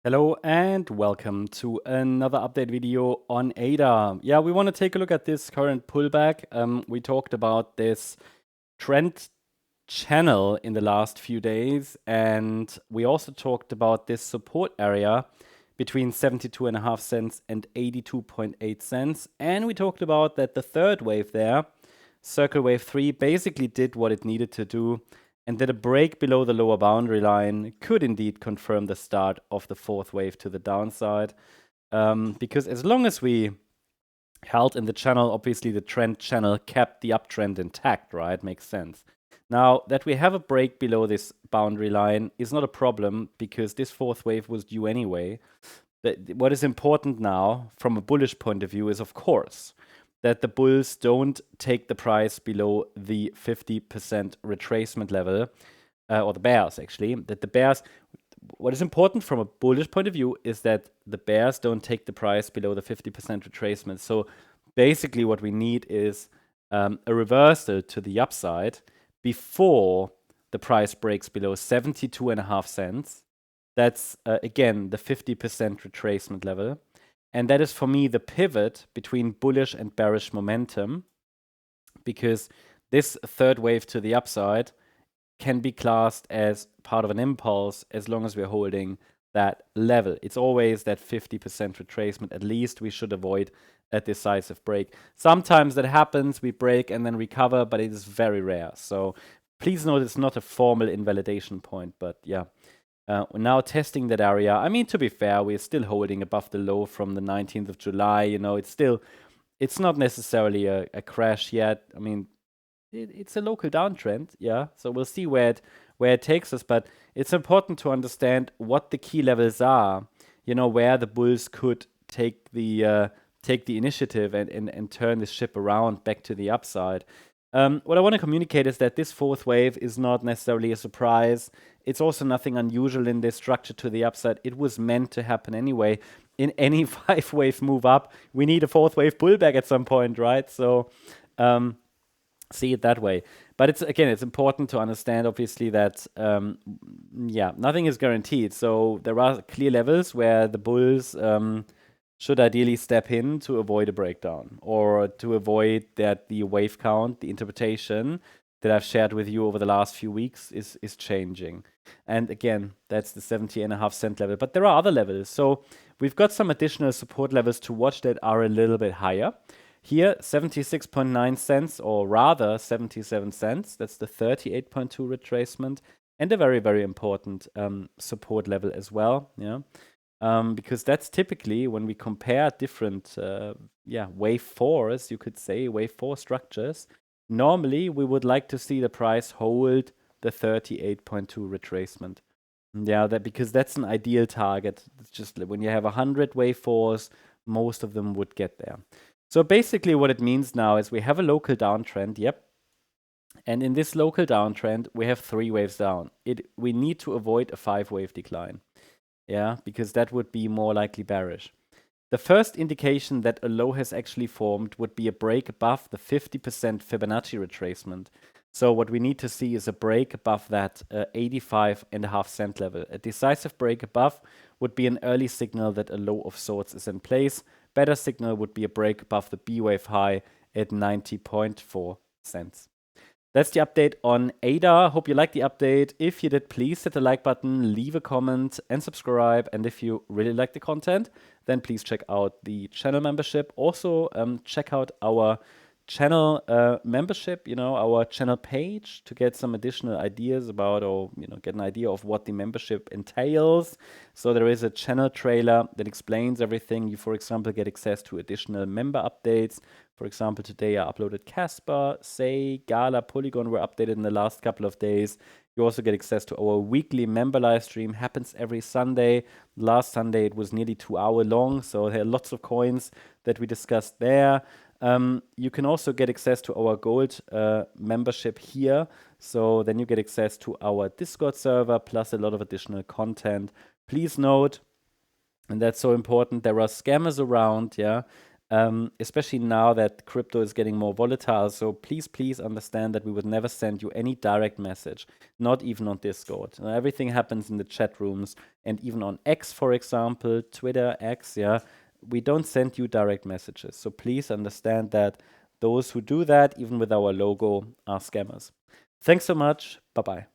Hello and welcome to another update video on ADA. Yeah, we want to take a look at this current pullback. We talked about this trend channel in the last few days, and we also talked about this support area between 72.5 cents and 82.8 cents. And we talked about that the third wave there, circle wave 3, basically did what it needed to do, and that a break below the lower boundary line could indeed confirm the start of the fourth wave to the downside. Because as long as we held in the channel, obviously the trend channel kept the uptrend intact, right? Makes sense. Now, that we have a break below this boundary line is not a problem because this fourth wave was due anyway. But what is important now from a bullish point of view is, of course, that the bulls don't take the price below the 50% retracement level, or the bears actually, that the bears, what is important from a bullish point of view is that the bears don't take the price below the 50% retracement. So basically what we need is a reversal to the upside before the price breaks below 72.5 cents. That's again the 50% retracement level. And that is for me the pivot between bullish and bearish momentum, because this third wave to the upside can be classed as part of an impulse as long as we're holding that level. It's always that 50% retracement. At least we should avoid a decisive break. Sometimes that happens, we break and then recover, but it is very rare. So please note it's not a formal invalidation point, but yeah. We're now testing that area. I mean, to be fair, we're still holding above the low from the 19th of July. You know, it's not necessarily a crash yet. I mean, it's a local downtrend, yeah. So we'll see where it takes us. But it's important to understand what the key levels are. You know, where the bulls could take the initiative and turn this ship around back to the upside. What I want to communicate is that this fourth wave is not necessarily a surprise. It's also nothing unusual in this structure to the upside. It was meant to happen anyway. In any 5-wave move up, we need a fourth wave pullback at some point, right? So see it that way. But it's important to understand, obviously, that nothing is guaranteed. So there are clear levels where the bulls should ideally step in to avoid a breakdown, or to avoid that the wave count, the interpretation that I've shared with you over the last few weeks is changing. And again, that's the 70.5 cent level. But there are other levels. So we've got some additional support levels to watch that are a little bit higher. Here, 76.9 cents, or rather 77 cents. That's the 38.2 retracement, and a very, very important support level as well. Yeah. Because that's typically when we compare different wave 4s, you could say, wave 4 structures. Normally, we would like to see the price hold the 38.2 retracement. Yeah, because that's an ideal target. It's just when you have 100 wave 4s, most of them would get there. So basically what it means now is we have a local downtrend, yep. And in this local downtrend, we have 3 waves down. We need to avoid a 5-wave decline. Yeah, because that would be more likely bearish. The first indication that a low has actually formed would be a break above the 50% Fibonacci retracement. So what we need to see is a break above that 85.5 cent level. A decisive break above would be an early signal that a low of sorts is in place. Better signal would be a break above the B wave high at 90.4 cents. That's the update on ADA. Hope you liked the update. If you did, please hit the like button, leave a comment, and subscribe. And if you really like the content, then please check out the channel membership. Also, check out our channel membership, our channel page, to get some additional ideas about, or get an idea of what the membership entails. So there is a channel trailer that explains everything. You, for example, get access to additional member updates. For example, today I uploaded Casper, Say, Gala, Polygon were updated in the last couple of days. You also get access to our weekly member live stream. Happens every Sunday. Last Sunday it was nearly 2 hours long, so there are lots of coins that we discussed there. You can also get access to our gold membership here. So then you get access to our Discord server, plus a lot of additional content. Please note, and that's so important, there are scammers around, yeah. especially now that crypto is getting more volatile. So please understand that we would never send you any direct message, not even on Discord. Everything happens in the chat rooms, and even on X, for example, Twitter, X, yeah, we don't send you direct messages. So please understand that those who do that, even with our logo, are scammers. Thanks so much. Bye-bye.